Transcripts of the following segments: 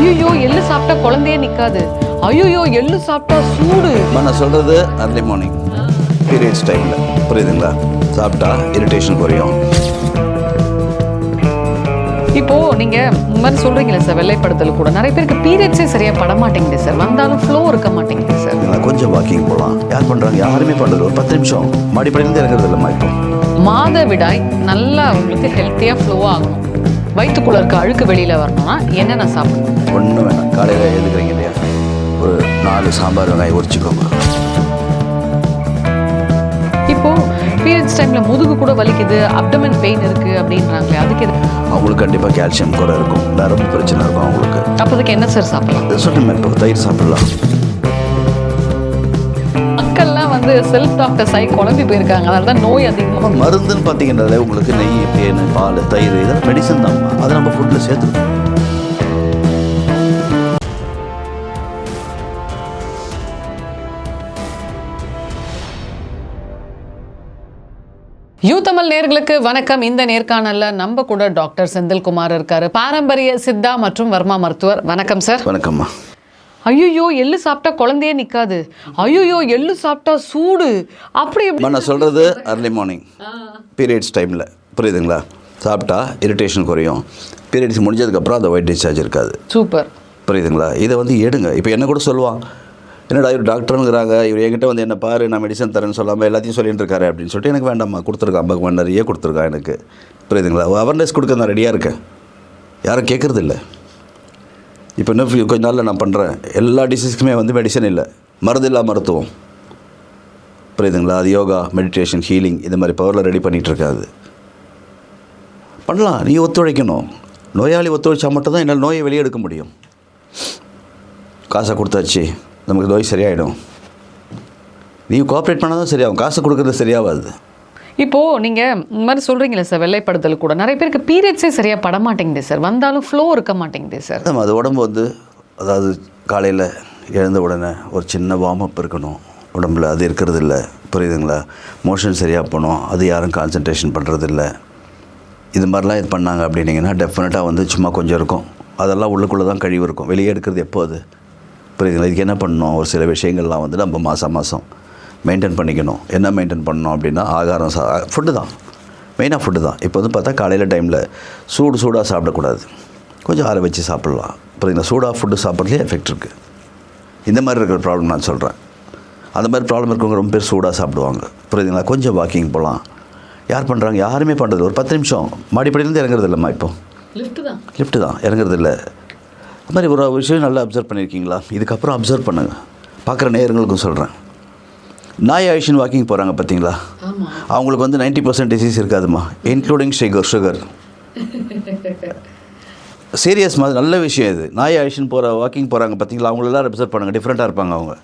ஐயோ எள்ளு சாப்பிட்டா குழந்தையே நிக்காது. ஐயோ எள்ளு சாப்பிட்டா சூடு. நான் சொல்கிறது அர்லி மார்னிங் பீரியட்ஸ் டைமில் புரியுதுங்களா? சாப்பிட்டா இரிட்டேஷன் குறையும். இப்போ நீங்க இந்த மாதிரி சொல்றீங்களே சார், வெள்ளைப்படுத்தல் கூட நிறைய பேருக்கு பீரியட்ஸே சரியா பட மாட்டேங்குது சார், வந்தாலும் ஃப்ளோ இருக்க மாட்டேங்குது சார். கொஞ்சம் வாக்கிங் போகலாம். யார் பண்ணுறாங்க? யாருமே பண்ணுறது ஒரு 10 நிமிஷம் மாடிப்படியிலேருந்து இறங்குறது இல்லைம்மா. இப்போ மாதவிடாய் நல்லா உங்களுக்கு ஹெல்த்தியா ஃப்ளோ ஆகணும், வயிற்றுக்குள்ள இருக்க அழுக்கு வெளியில வரணும்னா என்னென்ன சாப்பிடணும்? ஒன்றும் வேணாம். காலையில் எழுதுக்கிறீங்க இல்லையா, ஒரு 4 சாம்பார் வெங்காயம் உரிச்சிக்கோங்க. இப்போ பீரியட்ஸ் டைம்ல முதுகு கூட வலிக்குது, அப்டமன் பெயின் இருக்கு அப்படின்றாங்களே, அதுக்கு அவங்களுக்கு கண்டிப்பாக கால்சியம் குறை இருக்கும், நரம்பு பிரச்சனை இருக்கும் அவங்களுக்கு. அப்போதுக்கு என்ன சார் சாப்பிடலாம்? சொன்ன இப்போ தயிர் சாப்பிடலாம். மக்கள்லாம் வந்து செல்ஃப் டாக்டர்ஸ் ஆகி குழம்பி போயிருக்காங்க, அதனால தான் நோய் அதிகமாக. மருந்துன்னு பார்த்தீங்கன்னாலே உங்களுக்கு நெய், தேன், பால், தயிர் இதெல்லாம் மெடிசன் தான். அதை நம்ம ஃபுட்டில் சேர்த்துக்கணும். யூ தமிழ் நேயர்களுக்கு வணக்கம். இந்த நேர்காணல்ல நம்ம கூட டாக்டர் செந்தில்குமார் இருக்காரு, பாரம்பரிய சித்தா மற்றும் வர்மா மருத்துவர். வணக்கம் சார். வணக்கம்மா. ஐயோ எள்ளு சாப்பிட்டா குழந்தையே நிக்காது, ஐயோ எள்ளு சாப்பிட்டா சூடு, அப்படி நான் சொல்கிறது அர்லி மார்னிங் பீரியட்ஸ் டைமில் புரியுதுங்களா? சாப்பிட்டா இரிட்டேஷன் குறையும். பீரியட்ஸ் முடிஞ்சதுக்கப்புறம் அந்த ஒயிட் டிஸ்சார்ஜ் இருக்காது. சூப்பர். புரியுதுங்களா? இதை வந்து எடுங்க. இப்போ என்ன கூட சொல்லுவாங்க, என்னடா இவர் டாக்டருங்கிறாங்க, இவர் என்கிட்ட வந்து என்ன பாரு, நான் மெடிசன் தரேன்னு சொல்லாமல் எல்லாத்தையும் சொல்லிட்டு இருக்காரு அப்படின்னு சொல்லிட்டு எனக்கு வேண்டாம்மா. கொடுத்துருக்கா, 50 நிறைய கொடுத்துருக்கா எனக்கு. புரியுதுங்களா? அவேர்னஸ் கொடுக்க நான் ரெடியாக இருக்கேன். யாரும் கேட்குறது இல்லை. இப்போ இன்னும் கொஞ்ச நாளில் நான் பண்ணுறேன். எல்லா டிசீஸ்க்குமே வந்து மெடிசன் இல்லை, மருந்தில்லா மருத்துவம். புரியுதுங்களா? அது யோகா, மெடிடேஷன், ஹீலிங் இந்த மாதிரி பவரில் ரெடி பண்ணிகிட்டு இருக்காது. பண்ணலாம். நீ ஒத்துழைக்கணும். நோயாளி ஒத்துழைச்சா மட்டும்தான் என்னால் நோயை வெளியே எடுக்க முடியும். காசை கொடுத்தாச்சு, நமக்கு நோய் சரியாயிடும். நீ கோஆப்ரேட் பண்ணால் தான் சரியாகும். காசு கொடுக்குறது சரியாகாது. இப்போது நீங்கள் இந்த மாதிரி சொல்கிறீங்களே சார், வெள்ளைப்படுத்தல் கூட நிறைய பேருக்கு பீரியட்ஸே சரியாக பட மாட்டேங்குது சார், வந்தாலும் ஃப்ளோ இருக்க மாட்டேங்குது சார். நம்ம அது உடம்பு வந்து, அதாவது காலையில் எழுந்த உடனே ஒரு சின்ன வார்ம் அப் இருக்கணும் உடம்புல. அது இருக்கிறது இல்லை. புரியுதுங்களா? மோஷன் சரியாக போகணும், அது யாரும் கான்சன்ட்ரேஷன் பண்ணுறதில்ல. இது மாதிரிலாம் இது பண்ணாங்க அப்படின்னிங்கன்னா டெஃபினட்டாக வந்து சும்மா கொஞ்சம் இருக்கும். அதெல்லாம் உள்ளுக்குள்ளே தான் கழிவு இருக்கும். வெளியே எடுக்கிறது எப்போ அது? புரியுதுங்களா? இதுக்கு என்ன பண்ணணும்? ஒரு சில விஷயங்கள்லாம் வந்து நம்ம மாதம் மெயின்டைன் பண்ணிக்கணும். என்ன மெயின்டைன் பண்ணணும் அப்படின்னா, ஆகாரம் ஃபுட்டு தான் மெயினாக. ஃபுட்டு தான். இப்போ வந்து பார்த்தா காலையில் டைமில் சூடாக சாப்பிடக்கூடாது, கொஞ்சம் ஆற வச்சு சாப்பிட்லாம். புரியுதுங்களா? சூடாக ஃபுட்டு சாப்பிட்றதுலேயே எஃபெக்ட் இருக்குது. இந்த மாதிரி இருக்கிற ப்ராப்ளம் நான் சொல்கிறேன். அந்த மாதிரி ப்ராப்ளம் இருக்கவங்க ரொம்ப பேர் சூடாக சாப்பிடுவாங்க. புரியுதுங்களா? கொஞ்சம் வாக்கிங் போகலாம். யார் பண்ணுறாங்க? யாருமே பண்ணுறது ஒரு 10 நிமிஷம் மாடிப்படியிலேருந்து இறங்குறது இல்லைம்மா. இப்போ லிஃப்ட்டு தான் இறங்குறது இல்லை. அது மாதிரி ஒரு விஷயம் நல்லா அப்சர்வ் பண்ணியிருக்கீங்களா? இதுக்கப்புறம் அப்சர்வ் பண்ணுங்கள். பார்க்குற நேயர்களுக்கும் சொல்கிறேன். நாய் ஆயுஷன் வாக்கிங் போகிறாங்க பார்த்தீங்களா? அவங்களுக்கு வந்து 90% டிசீஸ் இருக்காதுமா, இன்க்ளூடிங் சுகர். சீரியஸ் மாதிரி நல்ல விஷயம் இது. நாய் ஆயுஷன் வாக்கிங் போகிறாங்க பார்த்தீங்களா? அவங்களெல்லாம் அப்சர்வ் பண்ணுங்கள். டிஃப்ரெண்ட்டாக இருப்பாங்க அவங்க.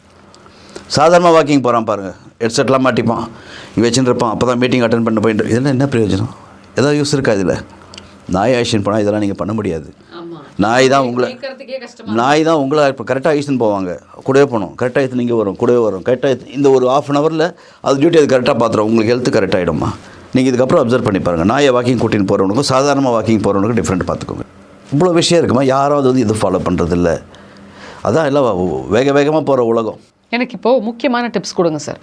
சாதாரணமாக வாக்கிங் போகிறான் பாருங்கள், ஹெட்செட்லாம் மாட்டிப்பான், இங்கே வச்சுட்டு இருப்பான், அப்போ தான் மீட்டிங் அட்டன் பண்ண போயிட்டு. இதெல்லாம் என்ன பிரயோஜனம்? ஏதாவது யூஸ் இருக்கா இதில்? நாய் ஆயுஷன் போனால் இதெல்லாம் நீங்கள் பண்ண முடியாது. நாய் தான் உங்களை இப்போ கரெக்டாக ஆயிடுச்சுன்னு போவாங்க, கூடவே போகணும். கரெக்டாக ஆயிடுச்சு நீங்கள் வரும், கூடவே வரும். கரெக்டாக இந்த ஒரு 1/2 ஹவரில் அது டியூட்டி அது கரெக்டாக பார்த்துரும். உங்களுக்கு ஹெல்த்து கரெக்ட் ஆகிடும்மா. நீங்கள் இதுக்கப்புறம் அப்சர்வ் பண்ணி பாருங்கள். நாயை வாக்கிங் கூட்டின்னு போகிறவனுக்கும் சாதாரணமாக வாக்கிங் போகிறவனுக்கும் டிஃப்ரெண்ட் பார்த்துக்கோங்க. இவ்வளோ விஷயம் இருக்குமா? யாராவது வந்து இது ஃபாலோ பண்ணுறதில்ல. அதான் எல்லாம் வேகமாக போகிற உலகம். எனக்கு இப்போது முக்கியமான டிப்ஸ் கொடுங்க சார்.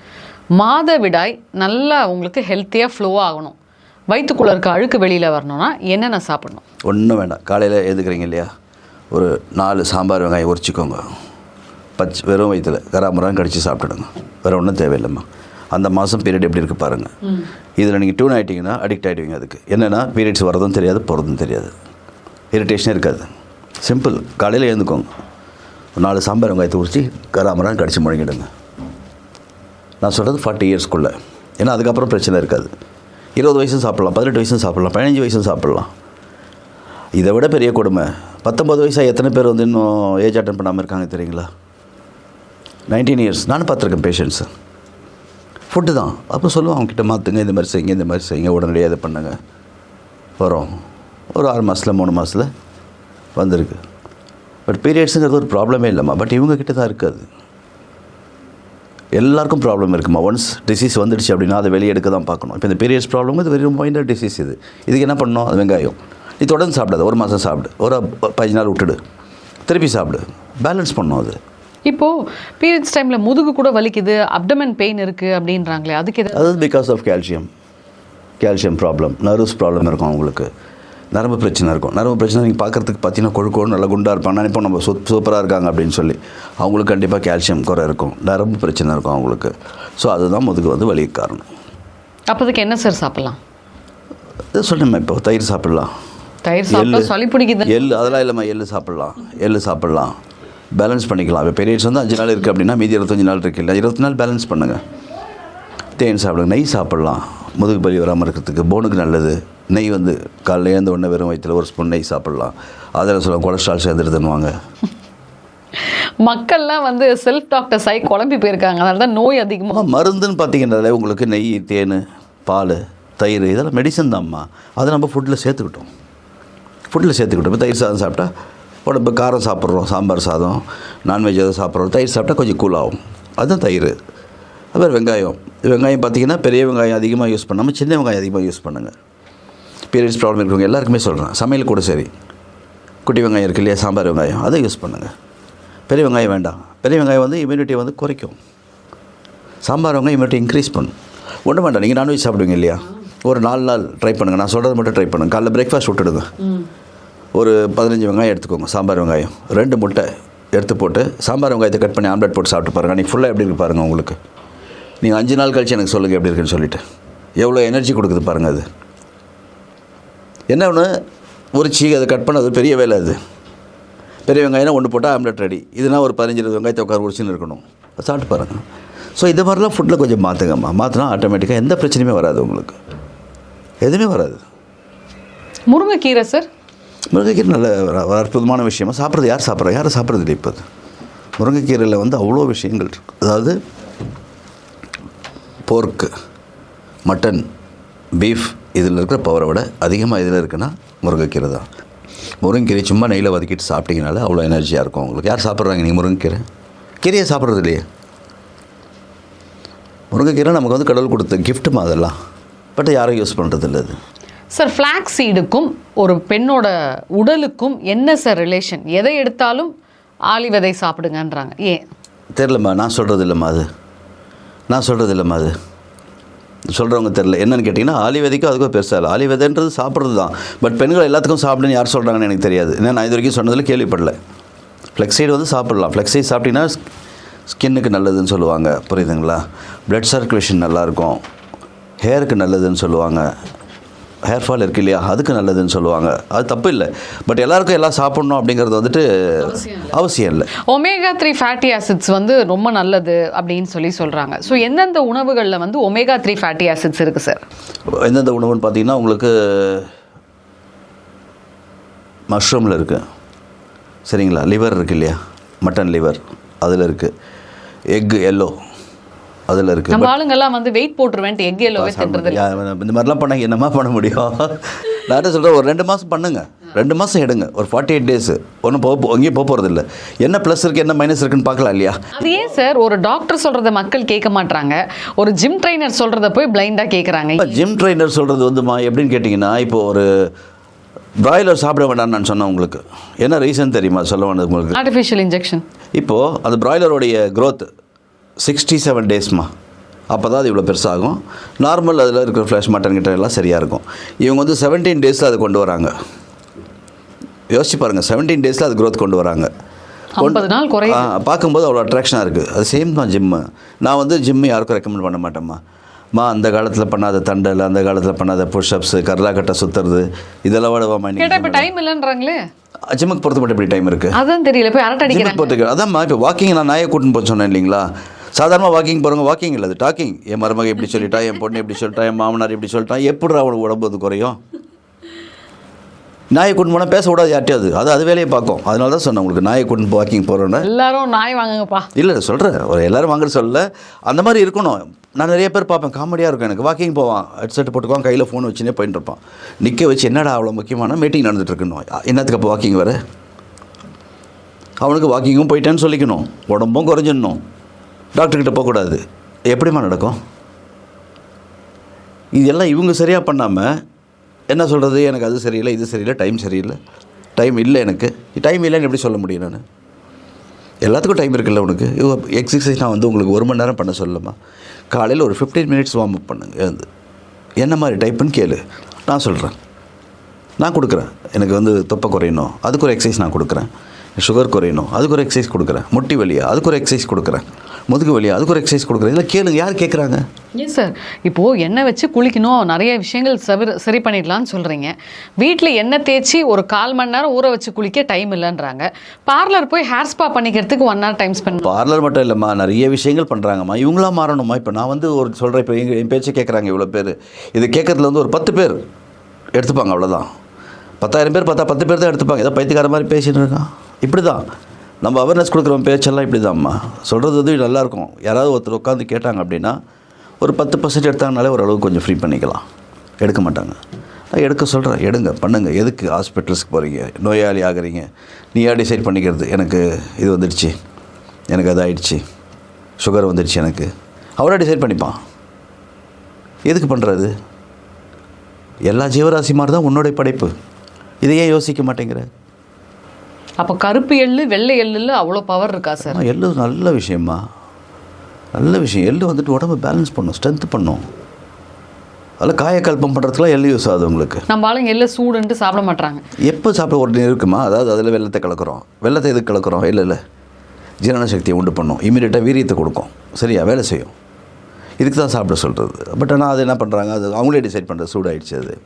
மாதவிடாய் நல்லா உங்களுக்கு ஹெல்த்தியாக ஃப்ளோ ஆகணும், வயிற்றுக்குள்ளே இருக்க அழுக்கு வெளியில் வரணும்னா என்னென்ன சாப்பிடணும்? ஒன்றும் வேண்டாம். காலையில் எழுதுக்கிறீங்க இல்லையா, ஒரு 4 சாம்பார் வெங்காயம் உரிச்சிக்கோங்க. வெறும் வயிற்றில் கராமரான்னு கடிச்சு சாப்பிட்டுடுங்க. வேறு ஒன்றும் தேவையில்லைம்மா. அந்த மாதம் பீரியட் எப்படி இருக்குது பாருங்கள். இதில் நீங்கள் டியூன் ஆகிட்டிங்கன்னா அடிக்ட் ஆகிடுவீங்க. அதுக்கு என்னென்னா பீரியட்ஸ் வரதும் தெரியாது, போகிறதும் தெரியாது, இரிட்டேஷனே இருக்காது. சிம்பிள். காலையில் எழுந்துக்கோங்க, ஒரு 4 சாம்பார் வெங்காயத்தை உரிச்சு கராமரான்னு கடிச்சு முழங்கிடுங்க. நான் சொல்கிறது 40 இயர்ஸ்க்குள்ளே. ஏன்னா அதுக்கப்புறம் பிரச்சனை இருக்காது. 20 வயசும் சாப்பிட்லாம், 18 வயசும் சாப்பிட்லாம், 15 வயசும் சாப்பிட்லாம். இதை விட பெரிய கொடுமை, 19 வயசாக எத்தனை பேர் வந்து இன்னும் ஏஜ் அட்டன் பண்ணாமல் இருக்காங்க தெரியுங்களா? 19 இயர்ஸ் நானும் பார்த்துருக்கேன் பேஷண்ட்ஸு. ஃபுட்டு தான். அப்போ சொல்லுவோம் அவங்ககிட்ட, மாற்றுங்க, இந்த மாதிரி செய்யுங்க, இந்த மாதிரி செய்யுங்க, உடனடியாக இதை பண்ணுங்க. வரும் ஒரு 6 மாதத்தில் 3 மாதத்தில் வந்திருக்கு. பட் பீரியட்ஸுங்கிறது ஒரு ப்ராப்ளமே இல்லைம்மா. பட் இவங்கக்கிட்ட தான் இருக்காது. எல்லாருக்கும் ப்ராப்ளம் இருக்குமா. ஒன்ஸ் டிசீஸ் வந்துடுச்சு அப்படின்னா அதை வெளியே எடுக்க தான் பார்க்கணும். இப்போ இந்த பீரியட்ஸ் ப்ராப்ளம் இது வெறும் மைண்டர் டிசீஸ். இதுக்கு என்ன பண்ணணும்? அது வெங்காயம் நீ தொடர்ந்து சாப்பிடாது. 1 மாதம் சாப்பிடு, ஒரு 15 நாள் விட்டுடு. திருப்பி சாப்பிடு, பேலன்ஸ் பண்ணும் அது. இப்போது பீரியட்ஸ் டைமில் முதுகு கூட வலிக்குது, அப்டமன் பெயின் இருக்குது அப்படின்றாங்களே, அதுக்கு எது? அது because of calcium problem, nerves problem இருக்கும் அவங்களுக்கு, நரம்பு பிரச்சனை இருக்கும். நரம்பு பிரச்சனை நீங்கள் பார்க்குறதுக்கு பார்த்தீங்கன்னா கொழுக்கோடு நல்லா குண்டாக இருப்பாங்க, நினைப்போம் நம்ம சூப்பராக இருக்காங்க அப்படின்னு சொல்லி. அவங்களுக்கு கண்டிப்பாக கால்சியம் குறை இருக்கும், நரம்பு பிரச்சனை இருக்கும் அவங்களுக்கு. ஸோ அதுதான் முதுகு வந்து வலிக்கு காரணம். அப்போதுக்கு என்ன சார் சாப்பிட்லாம்? இது சொன்னேன், இப்போ தயிர் சாப்பிட்லாம், தயிர் சாப்பிட்டா சளி பிடிக்குது, எள்ளு அதெல்லாம் இல்லாமல் எள்ளு சாப்பிட்லாம், பேலன்ஸ் பண்ணிக்கலாம். இப்போ பீரியட்ஸ் வந்து 5 நாள் இருக்குது அப்படின்னா மீதி 25 நாள் இருக்குது இல்லை, 20 நாள் பேலன்ஸ் பண்ணுங்கள். தேன் சாப்பிடுங்க, நெய் சாப்பிட்லாம், முதுகு பலி வராமல் இருக்கிறதுக்கு, போனுக்கு நல்லது. நெய் வந்து காலையில் எழுந்த உடனே வெறும் வயிற்றில் 1 ஸ்பூன் நெய் சாப்பிட்லாம். அதில் சொல்லுவாங்க கொலஸ்ட்ரால் சேர்ந்துருதுன்னுவாங்க. மக்கள்லாம் வந்து செல்ஃப் டாக்டர்ஸ் ஆகி குழம்பி போயிருக்காங்க, அதனால தான் நோய் அதிகமாக. மருந்துன்னு பார்த்தீங்கன்னாலே உங்களுக்கு நெய், தேன், பால், தயிர் இதெல்லாம் மெடிசன் தான்மா. அதை நம்ம ஃபுட்டில் சேர்த்துக்கிட்டோம். இப்போ தயிர் சாதம் சாப்பிட்டா உடம்பு, காரம் சாப்பிட்றோம், சாம்பார் சாதம், நான்வெஜ் எதாவது சாப்பிட்றோம், தயிர் சாப்பிட்டா கொஞ்சம் கூலாகும், அதுதான் தயிர். அப்புறம் வெங்காயம் பார்த்தீங்கன்னா பெரிய வெங்காயம் அதிகமாக யூஸ் பண்ணாமல் சின்ன வெங்காயம் அதிகமாக யூஸ் பண்ணுங்கள். பீரியட்ஸ் ப்ராப்ளம் இருக்கிறவங்க எல்லாருக்குமே சொல்கிறேன், சமையல் கூட சரி, குட்டி வெங்காயம் இருக்குது இல்லையா, சாம்பார் வெங்காயம், அதை யூஸ் பண்ணுங்கள். பெரிய வெங்காயம் வேண்டாம். பெரிய வெங்காயம் வந்து இம்யூனிட்டியை வந்து குறைக்கும், சாம்பார் வெங்காயம் இம்யூனிட்டி இன்க்ரீஸ் பண்ணும். ஒன்றும் வேண்டாம், நீங்கள் நான்வெஜ் சாப்பிடுவீங்க இல்லையா, ஒரு 4 நாள் ட்ரை பண்ணுங்கள், நான் சொல்கிறது மட்டும் ட்ரை பண்ணுங்கள். காலைல பிரேக்ஃபாஸ்ட் விட்டுடுங்க, ஒரு 15 வெங்காயம் எடுத்துக்கோங்க, சாம்பார் வெங்காயம் 2 முட்டை எடுத்து போட்டு சாம்பார் வெங்காயத்தை கட் பண்ணி ஆம்லெட் போட்டு சாப்பிட்டு பாருங்கள். அன்றைக்கி ஃபுல்லாக எப்படி இருக்கு பாருங்கள் உங்களுக்கு. நீங்கள் 5 நாள் கழிச்சு எனக்கு சொல்லுங்கள் எப்படி இருக்குன்னு சொல்லிவிட்டு, எவ்வளோ எனர்ஜி கொடுக்குது பாருங்கள். அது என்ன ஒன்று உரிச்சி அதை கட் பண்ண, அது பெரிய வேலை. அது பெரிய வெங்காயம் 1 போட்டால் ஆம்லெட் ரெடி. இதுனா ஒரு 15-20 வெங்காயத்தை உட்கார உரிச்சின்னு இருக்கணும், சாப்பிட்டு பாருங்கள். ஸோ இது மாதிரிலாம் ஃபுட்டில் கொஞ்சம் மாற்றுங்கம்மா. மாற்றினா ஆட்டோமேட்டிக்காக எந்த பிரச்சனையுமே வராது, உங்களுக்கு எதுவுமே வராது. முருங்கைக்கீரை சார், முருங்கைக்கீரை நல்ல ஒரு அற்புதமான விஷயமா. சாப்பிட்றது யாரும் சாப்பிட்றது இல்லை இப்போ. முருங்கைக்கீரையில் வந்து அவ்வளோ விஷயங்கள் இருக்குது. அதாவது போர்க்கு, மட்டன், பீஃப் இதில் இருக்கிற பவரை விட அதிகமாக இதில் இருக்குன்னா முருங்கைக்கீரை தான். முருங்கைக்கீரை சும்மா நெய்யில் வதக்கிட்டு சாப்பிட்டீங்கனால அவ்வளோ எனர்ஜியாக இருக்கும் உங்களுக்கு. யார் சாப்பிட்றாங்க நீங்கள் முருங்கைக்கீரை? கீரையை சாப்பிட்றது இல்லையே. முருங்கைக்கீரை நமக்கு வந்து கடவுள் கொடுத்த கிஃப்ட்டுமா அதெல்லாம், பட் யாரும் யூஸ் பண்ணுறது இல்லை. அது சார் ஃப்ளாக்ஸ் சீடுக்கும் ஒரு பெண்ணோட உடலுக்கும் என்ன சார் ரிலேஷன்? எதை எடுத்தாலும் ஆளி விதை சாப்பிடுங்கன்றாங்க, ஏன் தெரிலம்மா. நான் சொல்கிறது இல்லைம்மா அது சொல்கிறவங்க தெரில. என்னென்னு கேட்டிங்கன்னா ஆலி விதைக்கும் அதுக்கும் பெருசாக இல்லை. ஆலி விதைன்றது சாப்பிட்றது தான், பட் பெண்கள் எல்லாத்துக்கும் சாப்பிடுன்னு யார் சொல்கிறாங்கன்னு எனக்கு தெரியாது. ஏன்னா நான் இது வரைக்கும் சொன்னதில் கேள்விப்படல. ஃப்ளெக்ஸைடு வந்து சாப்பிட்லாம், ஃப்ளெக்ஸைடு சாப்பிட்டிங்கன்னா ஸ்கின்னுக்கு நல்லதுன்னு சொல்லுவாங்க, புரியுதுங்களா? பிளட் சர்க்குலேஷன் நல்லாயிருக்கும், ஹேருக்கு நல்லதுன்னு சொல்லுவாங்க, ஹேர் ஃபால் இருக்குது இல்லையா, அதுக்கு நல்லதுன்னு சொல்லுவாங்க. அது தப்பு இல்லை, பட் எல்லாருக்கும் எல்லாம் சாப்பிட்ணும் அப்படிங்கிறது வந்துட்டு அவசியம் இல்லை. ஒமேகா 3 ஃபேட்டி ஆசிட்ஸ் வந்து ரொம்ப நல்லது அப்படின்னு சொல்கிறாங்க. ஸோ எந்தெந்த உணவுகளில் வந்து ஒமேகா 3 ஃபேட்டி ஆசிட்ஸ் இருக்குது சார்? எந்தெந்த உணவுன்னு பார்த்தீங்கன்னா உங்களுக்கு மஷ்ரூமில் இருக்குது, சரிங்களா? லிவர் இருக்குது இல்லையா, மட்டன் லிவர் அதில் இருக்குது. எக்கு எல்லோ அதில் இருக்குது. நம்ம ஆளுங்கெல்லாம் வந்து வெயிட் போட்டுருவேன்ட்டு எக் எல்லோவே தின்றது. இந்த மாதிரிலாம் பண்ண என்னமா பண்ண முடியும்? நான் சொல்கிறேன், ஒரு 2 மாதம் பண்ணுங்கள், 2 மாதம் எடுங்க, ஒரு 48 days. ஒன்றும் அங்கேயும் போகிறது இல்லை. என்ன ப்ளஸ் இருக்குது என்ன மைனஸ் இருக்குன்னு பார்க்கலாம் இல்லையா? அது ஏன் சார் ஒரு டாக்டர் சொல்கிறத மக்கள் கேட்க மாட்டாங்க, ஒரு ஜிம் ட்ரைனர் சொல்கிறத போய் பிளைண்டாக கேட்குறாங்க? ஜிம் ட்ரைனர் சொல்கிறது வந்துமா எப்படின்னு கேட்டிங்கன்னா, இப்போது ஒரு பிராய்லர் சாப்பிட வேண்டாம்னு நான் சொன்னேன் உங்களுக்கு. என்ன ரீசன் தெரியுமா சொல்ல வேண்டியது உங்களுக்கு? Artificial injection. இப்போது அந்த பிராய்லருடைய க்ரோத் 67 daysமா, அப்போ தான் அது இவ்வளோ பெருசாகும். நார்மல் அதில் இருக்கிற ஃப்ளஷ் மட்டன் கிட்ட எல்லாம் சரியாக இருக்கும். இவங்க வந்து 17 days அதை கொண்டு வராங்க. யோசிச்சு பாருங்கள், 17 days அது க்ரோத் கொண்டு வராங்க. 50 நாள் குறையும். பார்க்கும்போது அவ்வளோ அட்ராக்ஷனாக இருக்குது. அது சேம் தான் ஜிம்மு. நான் வந்து ஜிம்மு யாருக்கும் ரெக்கமெண்ட் பண்ண மாட்டேம்மா. அந்த காலத்தில் பண்ணாத தண்டல், அந்த காலத்தில் பண்ணாத புஷ்அப்ஸு, கரலாக்கட்டை சுற்றுறது, இதெல்லாம் விடவாமா கேட்டால் இப்போ டைம் இல்லைன்றாங்களே. ஜிம்முக்கு போகிறது மட்டும் எப்படி டைம் இருக்குது? அதான் தெரியல, போய் அரட்டை அடிக்கிறேன் போகிறதுக்கு. அதான்மா இப்போ வாக்கிங் நான் நாயை கூட்டின்னு போக சொன்னேன் இல்லைங்களா? சாதாரணமாக வாக்கிங் போகிறவங்க வாக்கிங் இல்லை, அது டாக்கிங். என் மருமக இப்படி சொல்லிட்டா, என் பொண்ணு இப்படி சொல்லிட்டா, என் மாமனார் இப்படி சொல்லிட்டான், எப்படி அவனுக்கு உடம்பு அது குறையும்? நாயை கூட்டின்னு போனால் பேசக்கூடாது யார்ட்டையாவது, அது வேலையை பார்க்கும். அதனால தான் சொன்னேன் உங்களுக்கு, நாயை கூட்டின்னு வாக்கிங் போகிறோன்னு. எல்லாரும் நாய் வாங்குங்கப்பா. இல்லை சொல்கிறேன், ஒரு எல்லோரும் வாங்குற சொல்ல அந்த மாதிரி இருக்கணும். நான் நிறைய பேர் பார்ப்பேன், காமெடியாக இருக்கும் எனக்கு. வாக்கிங் போவான், ஹெட்செட் போட்டுக்குவான், கையில் ஃபோன் வச்சுன்னே போயிட்டு இருப்பான். நிற்க வச்சு என்னடா அவ்வளோ முக்கியமான மீட்டிங் நடந்துகிட்ருக்கணும், என்னத்துக்கு அப்போ வாக்கிங் வர? அவனுக்கு வாக்கிங்கும் போயிட்டேன்னு சொல்லிக்கணும், உடம்பும் குறைஞ்சிடணும், டாக்டர்கிட்ட போகக்கூடாது. எப்படிமா நடக்கும் இதெல்லாம்? இவங்க சரியாக பண்ணாமல் என்ன சொல்கிறது, எனக்கு அது சரியில்லை, இது சரியில்லை, டைம் சரியில்லை, டைம் இல்லை எனக்கு, டைம் இல்லைன்னு எப்படி சொல்ல முடியும் நான்? எல்லாத்துக்கும் டைம் இருக்குல்ல உனக்கு. எக்ஸசைஸ் நான் வந்து உங்களுக்கு 1 மணி நேரம் பண்ண சொல்லலாமா? காலையில் ஒரு 15 மினிட்ஸ் வார்ம் அப் பண்ணுங்க. எழுந்து என்ன மாதிரி டைப்புன்னு கேளு, நான் சொல்கிறேன். நான் கொடுக்குறேன். எனக்கு வந்து தொப்பை குறையணும், அதுக்கு ஒரு எக்ஸசைஸ் நான் கொடுக்குறேன். சுகர் குறையணும், அதுக்கு ஒரு எக்ஸசைஸ் கொடுக்குறேன். முட்டி வலியா, அதுக்கு ஒரு எக்ஸசைஸ் கொடுக்குறேன். முதுகு வலியா, அதுக்கு ஒரு எக்ஸசைஸ் கொடுக்குறேன். இதில் கேளுங்க, யார் கேட்குறாங்க? ஏன் சார், இப்போது எண்ணெய் வச்சு குளிக்கணும், நிறைய விஷயங்கள் சரி பண்ணிடலான்னு சொல்கிறீங்க. வீட்டில் எண்ணெய் தேய்ச்சி ஒரு 1/4 மணி நேரம் ஊற வச்சு குளிக்க டைம் இல்லைன்றாங்க. பார்லர் போய் ஹேர் ஸ்பா பண்ணிக்கிறதுக்கு 1 hour டைம் ஸ்பெண்ட். பார்லர் மட்டும் இல்லைம்மா, நிறைய விஷயங்கள் பண்ணுறாங்கம்மா. இவங்களாம் மாறணுமா? இப்போ நான் வந்து ஒரு சொல்கிறேன், இப்போ என் பேச்சை கேட்குறாங்க இவ்வளோ பேர். இது கேட்குறதுல வந்து ஒரு 10 பேர் எடுத்துப்பாங்க, அவ்வளோதான். 10,000 பேர் பார்த்தா 10 பேர் தான் எடுத்துப்பாங்க. ஏதோ பைத்தியக்கார மாதிரி பேசிகிட்டு இருக்கான். இப்படி தான் நம்ம அவேர்னஸ் கொடுக்குறோம். பேச்செல்லாம் இப்படி தான்ம்மா. சொல்கிறது வந்து நல்லாயிருக்கும். யாராவது ஒருத்தர் உட்காந்து கேட்டாங்க அப்படின்னா ஒரு 10% எடுத்தாங்கனாலே ஓரளவுக்கு கொஞ்சம் ஃப்ரீ பண்ணிக்கலாம். எடுக்க மாட்டாங்க. நான் எடுக்க சொல்கிறேன், எடுங்க, பண்ணுங்கள். எதுக்கு ஹாஸ்பிட்டல்ஸ்க்கு போகிறீங்க? நோயாளி ஆகிறீங்க. நீயா டிசைட் பண்ணிக்கிறது, எனக்கு இது வந்துடுச்சு, எனக்கு அது ஆயிடுச்சு, சுகர் வந்துடுச்சு எனக்கு. அவராக டிசைட் பண்ணிப்பான். எதுக்கு பண்ணுறது? எல்லா ஜீவராசி மாதிரி தான் உன்னுடைய படைப்பு. இதை ஏன் யோசிக்க மாட்டேங்கிற? அப்போ கருப்பு எள்ளு வெள்ளை எள்ளில் அவ்வளோ பவர் இருக்கா சார்? எள்ளு நல்ல விஷயம்மா, நல்ல விஷயம். எள்ளு வந்துட்டு உடம்பு பேலன்ஸ் பண்ணும், ஸ்ட்ரென்த் பண்ணும். அதில் காயக்கல்பம் பண்ணுறதுக்குலாம் எள்ளு யூஸ் ஆகுது உங்களுக்கு. நம்ம ஆளுங்க எள்ளு சூடுன்ட்டு சாப்பிட மாட்டாங்க. எப்போ சாப்பிட உடனே இருக்குமா? அதாவது அதில் வெள்ளத்தை கலக்கிறோம். வெள்ளத்தை எதுக்கு கலக்கிறோம்? இல்லை ஜீரண சக்தியை உண்டு பண்ணும், இமீடியட்டாக வீரியத்தை கொடுக்கும், சரியா வேலை செய்யும். இதுக்கு தான் சாப்பிட சொல்கிறது. பட் ஆனால் அது என்ன பண்ணுறாங்க, அது அவங்களே டிசைட் பண்ணுறது, சூடாகிடுச்சு அது.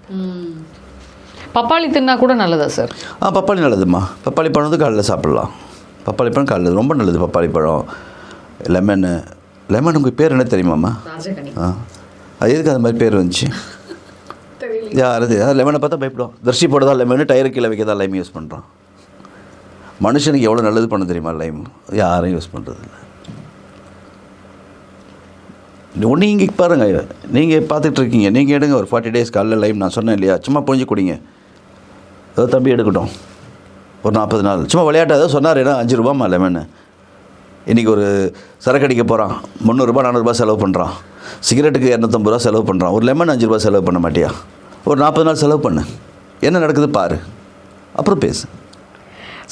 பப்பாளி தின்னா கூட நல்லதா சார்? பப்பாளி நல்லதும்மா. பப்பாளி பழம் வந்து காலையில் சாப்பிட்லாம். பப்பாளி பழம் காலையில் ரொம்ப நல்லது. பப்பாளி பழம், லெமன் உங்களுக்கு பேர் என்ன தெரியுமாம்மா? அது எதுக்கு அந்த மாதிரி பேர் வந்துச்சு? யாரது லெமனை பார்த்தா பயப்படும். தர்ஷி போட தான் லெமனு, டயரு கீழே வைக்க தான் லைம் யூஸ் பண்ணுறான். மனுஷனுக்கு எவ்வளோ நல்லது பண்ண தெரியுமா லைம்? யாரும் யூஸ் பண்ணுறதில்ல. ஒன்று இங்கே பாருங்கள், நீங்கள் பார்த்துட்டு இருக்கீங்க, நீங்கள் எடுங்க ஒரு 40 days காலையில் லைம். நான் சொன்னேன் இல்லையா, சும்மா புரிஞ்சு குடிங்க. ஏதோ தம்பி எடுக்கட்டும் ஒரு 40 நாள். சும்மா விளையாட்டு ஏதோ சொன்னார், ஏன்னா 5 ரூபாம்மா லெமனு. இன்றைக்கி ஒரு சரக்கு அடிக்க போகிறான், 300 ரூபா 400 ரூபா செலவு பண்ணுறான். சிகரெட்டுக்கு 250 ரூபா செலவு பண்ணுறான். ஒரு லெமன் 5 ரூபா செலவு பண்ண மாட்டியா? ஒரு 40 நாள் செலவு பண்ணு, என்ன நடக்குது பாரு, அப்புறம் பேசு.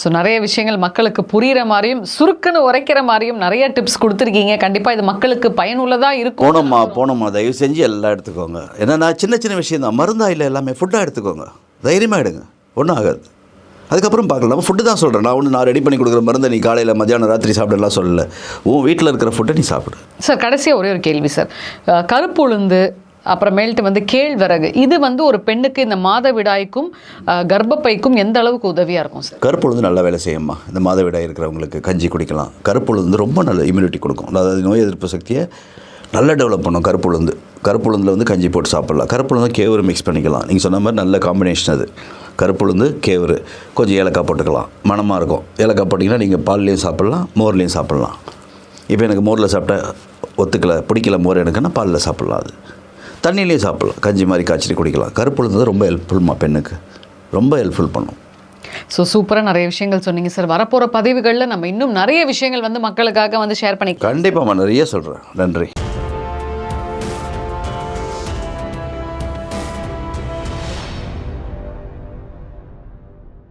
ஸோ நிறைய விஷயங்கள் மக்களுக்கு புரிகிற மாதிரியும் சுருக்குன்னு உரைக்கிற மாதிரியும் நிறைய டிப்ஸ் கொடுத்துருக்கீங்க. கண்டிப்பாக இது மக்களுக்கு பயனுள்ளதாக இருக்கும். போனோம்மா தயவு செஞ்சு எல்லாம் எடுத்துக்கோங்க. ஏன்னா சின்ன சின்ன விஷயம் தான், மருந்தா இல்லை, எல்லாமே ஃபுட்டாக எடுத்துக்கோங்க. தைரியமாக எடுங்க, ஒன்றும் ஆகாது. அதுக்கப்புறம் பார்க்கலாம். ஃபுட்டு தான் சொல்கிறேன் நான். நான் ரெடி பண்ணி கொடுக்குற மருந்தை நீ காலையில் மத்தியானம் ராத்திரி சாப்பிடலாம் சொல்லலை. உன் வீட்டில் இருக்கிற ஃபுட்டை நீ சாப்பிடு. சார் கடைசியாக ஒரே ஒரு கேள்வி சார். கருப்பு உளுந்து, அப்புறமேல்ட்டு வந்து கேழ்வரகு, இது வந்து ஒரு பெண்ணுக்கு இந்த மாதவிடாய்க்கும் கர்ப்பப்பைக்கும் எந்த அளவுக்கு உதவியாக இருக்கும் சார்? கருப்பு உளுந்து நல்லா வேலை செய்யும்மா. இந்த மாதவிடாய் இருக்கிறவங்களுக்கு கஞ்சி குடிக்கலாம். கருப்பு உளுந்து ரொம்ப நல்ல இம்யூனிட்டி கொடுக்கும். அதாவது நோய் எதிர்ப்பு சக்தியை நல்லா டெவலப் பண்ணும் கருப்பு உளுந்து. கருப்பு உளுந்தில் வந்து கஞ்சி போட்டு சாப்பிட்லாம். கருப்பு உளுந்து கேவரு மிக்ஸ் பண்ணிக்கலாம். நீங்கள் சொன்ன மாதிரி நல்ல காம்பினேஷன் அது. கருப்பு உளுந்து கேவரு, கொஞ்சம் ஏலக்காய் போட்டுக்கலாம், மணமாக இருக்கும். ஏலக்காய் போட்டிங்கன்னா நீங்கள் பால்லையும் சாப்பிட்லாம், மோர்லேயும் சாப்பிட்லாம். இப்போ எனக்கு மோரில் சாப்பிட்டா ஒத்துக்கலை, பிடிக்கல மோர் எனக்குன்னா பாலில் சாப்பிட்லாம். அது தண்ணியிலையும் சாப்பிட்லாம், கஞ்சி மாதிரி காய்ச்சிட்டு குடிக்கலாம். கருப்பு உளுந்து ரொம்ப ஹெல்ப்ஃபுல்மா, பெண்ணுக்கு ரொம்ப ஹெல்ப்ஃபுல் பண்ணும். ஸோ சூப்பராக நிறைய விஷயங்கள் சொன்னீங்க சார். வரப்போகிற பதிவுகளில் நம்ம இன்னும் நிறைய விஷயங்கள் வந்து மக்களுக்காக வந்து ஷேர் பண்ணி கண்டிப்பாக நிறைய சொல்கிறேன். நன்றி.